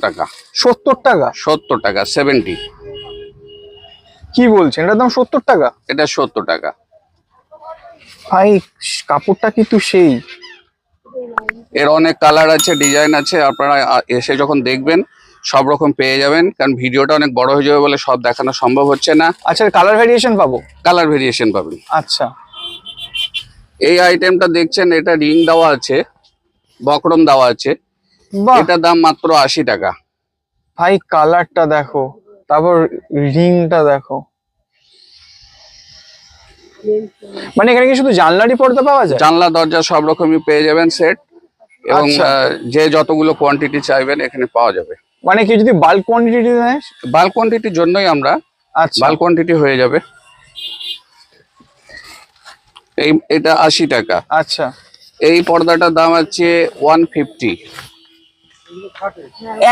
টাকা। 70 টাকা? 70 টাকা, 70। কি বলছেন, এটার দাম 70 টাকা? এটা 70 টাকা। ভাই কাপড়টা কিন্তু সেই। এর অনেক কালার আছে, ডিজাইন আছে, আপনারা এসে যখন দেখবেন সব রকম পেয়ে যাবেন, কারণ ভিডিওটা অনেক বড় হয়ে যাবে বলে সব দেখানো সম্ভব হচ্ছে না। আচ্ছা, কালার ভেরিয়েশন পাবো? কালার ভেরিয়েশন পাবেন। আচ্ছা, এই আইটেমটা দেখছেন, এটা রিং দেওয়া আছে, বকরম দেওয়া আছে, বাহ এটার দাম মাত্র 80 টাকা। ভাই কালারটা দেখো, তারপর রিংটা দেখো। মানে এখানে কি শুধু জানলারই পর্দা পাওয়া যায়? জানলা দরজা সব রকমই পেয়ে যাবেন সেট, এবং আচ্ছা। যে যতগুলো কোয়ান্টিটি চাইবেন এখানে পাওয়া যাবে। মানে কি যদি বাল্ক কোয়ান্টিটি নেয়? বাল্ক কোয়ান্টিটির জন্যই আমরা, আচ্ছা, বাল্ক কোয়ান্টিটি হয়ে যাবে। এটা 80 টাকা। আচ্ছা। এই পর্দাটার দাম আছে 150।